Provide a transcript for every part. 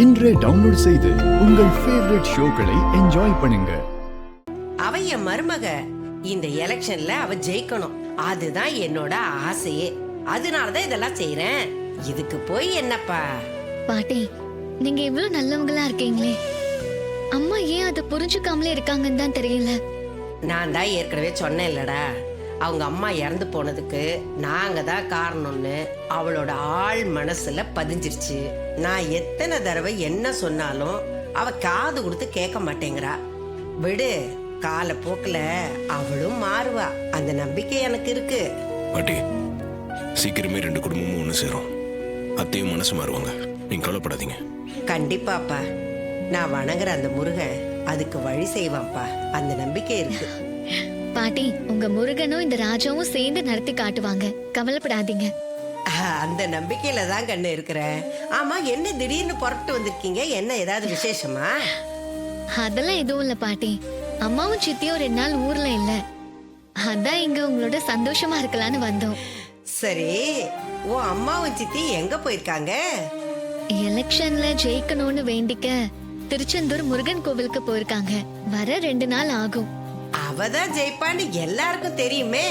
இன்றே டவுன்லோட் செய்து உங்கள் ஃபேவரட் ஷோக்களை என்ஜாய் பண்ணுங்க. அவ என் மருமக, இந்த எலெக்ஷன்ல அவ ஜெயிக்கணும், அதுதான் என்னோட ஆசையே. அதனாலதான் இதெல்லாம் செய்யறேன். இதுக்கு போய் என்னப்பா? பாட்டி, நீங்க இவ்வளவு நல்லவங்களா இருக்கீங்களே, அம்மா ஏன் அதை புரிஞ்சுக்காமலே இருக்காங்கன்னு தான் தெரியல. நான் தான் ஏற்கனவே சொன்னேன் இல்லடா, அவங்க அம்மா இறந்து போனதுக்கு நாங்க தான் காரணம்னு அவளோட ஆள் மனசுல பதிஞ்சிருச்சு. நான் எத்தனை தடவை என்ன சொன்னாலும் அவ காது கொடுத்து கேட்க மாட்டேங்கிறா. விடு, காலப்போக்குல அவளும் மாறுவா, அந்த நம்பிக்கை எனக்கு இருக்கு. பாட்டி, சீக்கிரமே 2 குடும்பமும் ஒன்று சேரும். அத்தையும் மனசு மாறுவாங்க, நீங்க கவலைப்படாதீங்க. கண்டிப்பாப்பா, நான் வணங்குற அந்த முருகன் அதுக்கு வழி செய்வான்ப்பா, அந்த நம்பிக்கை இருக்கு. பாட்டி, உங்க முருகனும் இந்த ராஜாவும் சேர்ந்து நடத்தி காட்டுவாங்க, கவலைப்படாதீங்க. அந்த நம்பிக்கையில தான் கண்ணு இருக்கிறேன். ஆமா, என்ன திடீர்னு புறப்பட்டு வந்திருக்கீங்க? என்ன ஏதாவது விசேஷமா? அதெல்லாம் எதுவும் இல்ல பாட்டி, அம்மாவும் சித்தியும் 2 நாள் ஊர்ல இல்ல, அதான் இங்க உங்களோட சந்தோஷமா இருக்கலான்னு வந்தோம். சரி, ஓ அம்மாவும் சித்தி எங்க போயிருக்காங்க? எலெக்ஷன்ல ஜெயிக்கணும்னு வேண்டிக்க திருச்செந்தூர் முருகன் கோவிலுக்கு போயிருக்காங்க. வர 2 நாள் ஆகும். அவதான் ஜெயிப்பான்னு எல்லாருக்கும் தெரியுமே,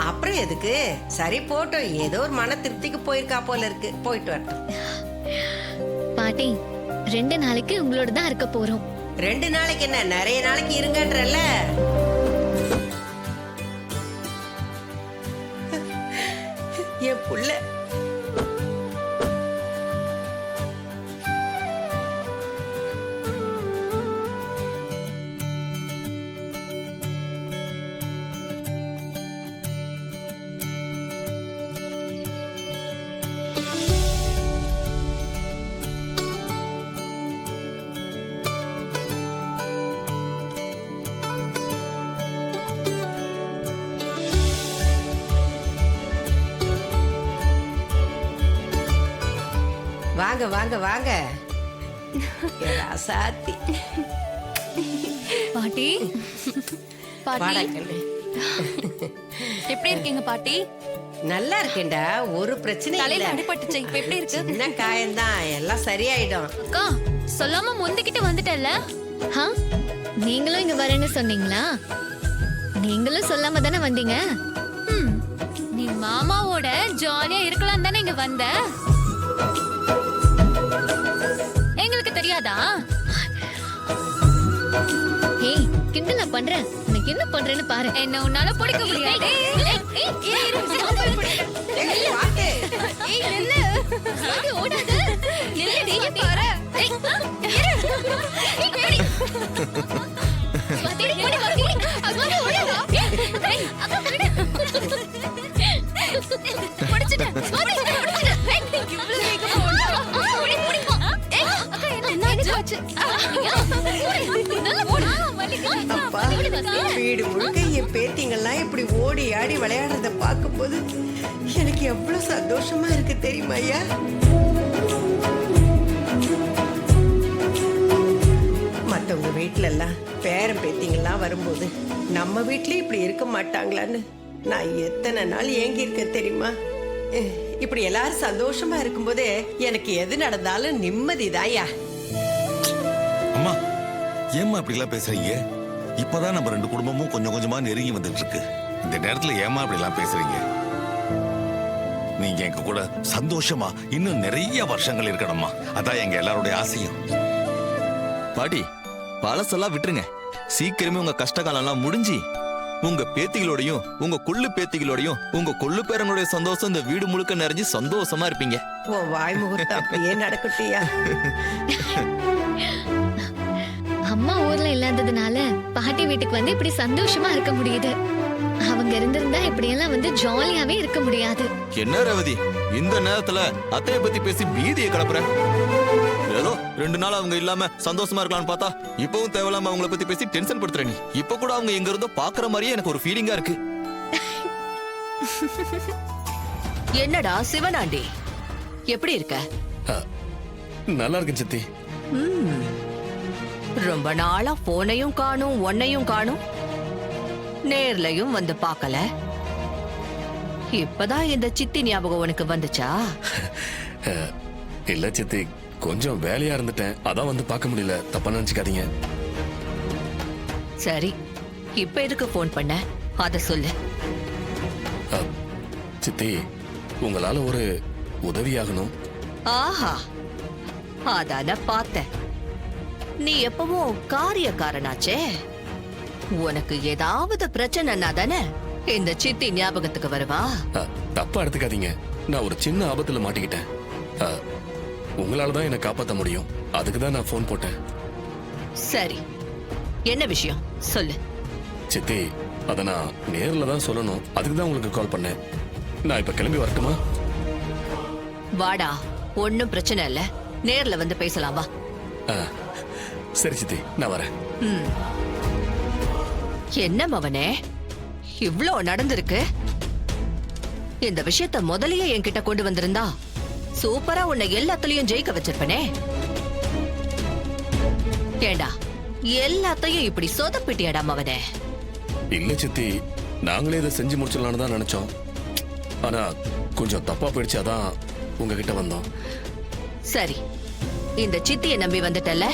அப்புறம் எதுக்கு? சரி போட்டோம், ஏதோ ஒரு மன திருப்திக்கு போயிருக்கா போல இருக்கு, போயிட்டு வரட்டும். பாட்டி, 2 நாளைக்கு உங்களோட தான் இருக்க போறோம். 2 நாளைக்கு என்ன, நிறைய நாளைக்கு இருங்கன்றல. என் புள்ள வாங்க வாங்க வாங்க. ராசாத்தி. பாட்டி, பாட்டி எப்படி இருக்கீங்க பாட்டி? நல்லா இருக்கேன்டா, ஒரு பிரச்சனை இல்ல. தலையில அடிபட்டுச்சு, இப்ப எப்படி இருக்கு? சின்ன காயம்தான், எல்லாம் சரியாயிடும். அக்கா, சொல்லாம முந்திக்கிட்டு வந்துட்டல்ல? நீங்களும் இங்க வரேன்னு சொன்னீங்களா? நீங்களும் சொல்லாம தானே வந்தீங்க? நீ மாமாவோட ஜாலியா இருக்கலாம் தானே இங்க வந்த? எங்களுக்கு தெரியாதா? ஏய், கிண்டலா பண்றேன், உனக்கு என்ன பண்றேன்னு பாரு. என்ன உன்னால பிடிக்க முடியாது. ஓடாத, நில்லடி, பாரு. வீடு முழுக்க என் பேத்திங்கெல்லாம் இப்படி ஓடி ஆடி விளையாடுறத பார்க்கும்போது எனக்கு எவ்வளவு சந்தோஷமா இருக்கு தெரியுமா ஐயா? மத்தவங்க வீட்டுல எல்லாம் பேரன் பேத்திங்கெல்லாம் வரும்போது நம்ம வீட்லயும் இப்படி இருக்க மாட்டாங்களான்னு நான் எத்தனை நாள் ஏங்கி இருக்கேன் தெரியுமா? இப்படி எல்லாரும் சந்தோஷமா இருக்கும்போதே எனக்கு எது நடந்தாலும் நிம்மதிதாயா. அம்மா, ஏம்மா இப்படி எல்லாம் பேசுறீங்க? இப்பதான் நம்ம 2 குடும்பமும் கொஞ்சம் கொஞ்சமா நெருங்கி வந்துட்டு இருக்கு. இந்த நேரத்துல ஏம்மா இப்படி எல்லாம் பேசுறீங்க? நீங்க எங்க கூட சந்தோஷமா இன்னும் நிறைய வருஷங்கள் இருக்கணும்மா, அதான் எங்க எல்லாருடைய ஆசையும். பாட்டி, பழசெல்லாம் விட்டுருங்க. சீக்கிரமே உங்க கஷ்ட காலம் எல்லாம் முடிஞ்சு உங்க பேத்திகளோடையும் உங்க கொள்ளு பேத்திகளோடையும் உங்க கொள்ளு பேரங்களுடைய சந்தோஷம் இந்த வீடு முழுக்க நிறைஞ்சு சந்தோஷமா இருப்பீங்க. உன் வாய் முகூர்த்தம் அப்படியே நடக்கட்டியா? அம்மா ஊர்ல இல்லாததுனால பாட்டி வீட்டுக்கு வந்து இப்படி சந்தோஷமா இருக்க முடியுது. அவங்க இருந்திருந்தா இப்படியெல்லாம் வந்து ஜாலியாவே இருக்க முடியாது. என்ன ரேவதி, இந்த நேரத்துல அத்தைய பத்தி பேசி பீதியை கிளப்புற? ஏதோ 2 நாள் அவங்க இல்லாம சந்தோஷமா இருக்கலாம்னு பார்த்தா இப்பவும் தேவையில்லாம அவங்கள பத்தி பேசி டென்ஷன் படுத்துற நீ. இப்ப கூட அவங்க எங்க இருந்தோ பாக்குற மாதிரியே எனக்கு ஒரு ஃபீலிங்கா இருக்கு. என்னடா சிவனாண்டி, எப்படி இருக்க? நல்லா இருக்கேன் சித்தி. ரொம்ப நாளா போனையும் காணும், ஒன்னையும் காணும், நேர்லயும் வந்து பார்க்கல. இப்பதான் இந்த சித்தி ஞாபகம் உனக்கு வந்துச்சா? இல்ல சித்தி, கொஞ்சம் வேலையா இருந்துட்டேன், அதான் வந்து பார்க்க முடியல, தப்பா நினைச்சுக்காதீங்க. சரி, இப்ப எதுக்கு ஃபோன் பண்ண அத சொல்லு. சித்தி, உங்களால ஒரு உதவியாகணும். ஆஹா, அதான பார்த்தேன். நீ எப்பவும் காரியக்காரனாச்சே. உனக்கு ஏதாவது பிரச்சனைனா தானே இந்த சித்தி ஞாபகத்துக்கு வருவா. தப்பா எடுத்துக்காதீங்க, நான் ஒரு சின்ன ஆபத்துல மாட்டிக்கிட்டேன். உங்களால தான் என்னை காப்பாற்ற முடியும், அதுக்கு தான் நான் ஃபோன் போட்டேன். சரி, என்ன விஷயம் சொல்லு. சித்தி, அதை நான் நேர்ல தான் சொல்லணும், அதுக்கு தான் உங்களுக்கு கால் பண்ணேன். நான் இப்ப கிளம்பி வரட்டுமா? வாடா, ஒன்னும் பிரச்சனை இல்ல, நேர்ல வந்து பேசலாம் வா. சரி சித்தி, நான் வரேன். என்ன மவனே, இவ்ளோ நடந்திருக்கு. இந்த விஷயத்த முதல்லயே என்கிட்ட கொண்டு வந்திருந்தா சூப்பரா உன்னை எல்லாத்துலயும் ஜெயிக்க வச்சிருப்பனே. ஏண்டா, எல்லாத்தையும் இப்படி சொதப்பிட்டியாடா மவனே. இல்ல சித்தி, நாங்களே இதை செஞ்சு முடிச்சிடலான்னு தான் நினைச்சோம். ஆனா கொஞ்சம் தப்பா போயிடுச்சாதான் உங்ககிட்ட வந்தோம். சரி, இந்த சித்தியை நம்பி வந்துட்டல்ல,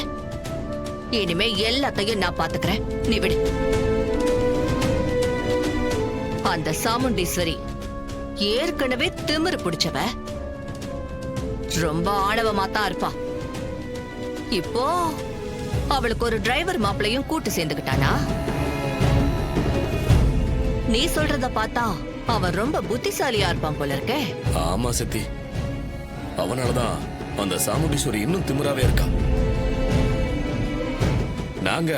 இனிமே எல்லாத்தையும் நான் பாத்துக்கிறேன், நீ விடு. அந்த சாமுண்டீஸ்வரி ஏற்கனவே திமிரு பிடிச்சவ, ரொம்ப ஆணவமா தான் இருப்பா. இப்போ அவளுக்கு ஒரு டிரைவர் மாப்பிளையும் கூட்டு சேர்ந்துக்கிட்டானா? நீ சொல்றத பார்த்தா அவன் ரொம்ப புத்திசாலியா இருப்பான் போல இருக்கே. ஆமா சித்தி, அவனாலதான் அந்த சாமுண்டீஸ்வரி இன்னும் திமிராவே இருக்கா. நாங்க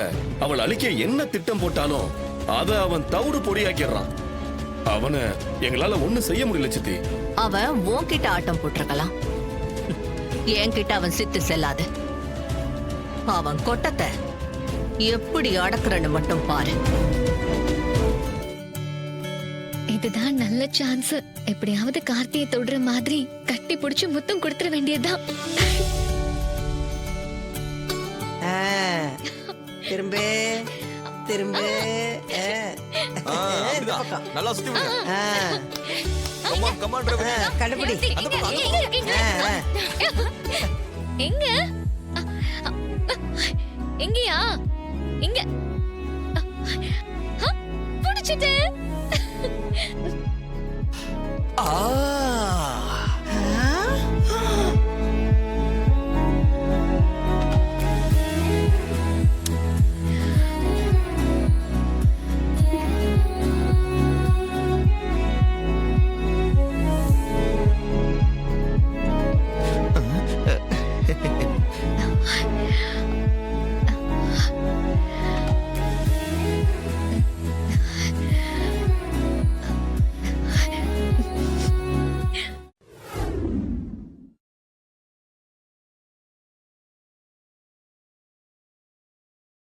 அவள் அழிக்க என்ன திட்டம் போட்டாலும் அத அவன் தவிடு பொடியாக்கிடுறான். அவனை எங்களால ஒண்ணும் செய்ய முடியல சித்தி. அவன் உன்கிட்ட ஆட்டம் போட்டிருக்கலாம், என்கிட்ட அவன் சித்து செல்லாது. அவன் கொட்டத்தை எப்படி அடக்குறன்னு மட்டும் பாரு. இதுதான் நல்ல சான்ஸ். எப்படியாவது கார்த்தியை தொடுற மாதிரி கட்டி பிடிச்சு முத்தம் கொடுத்துட வேண்டியதுதான். திரும்ப திரும்ப நல்லா சுத்தி விடுங்க. Come on come on driver. கண்டுபிடி. எங்க எங்கயா இங்க பிடிச்சிட்டு.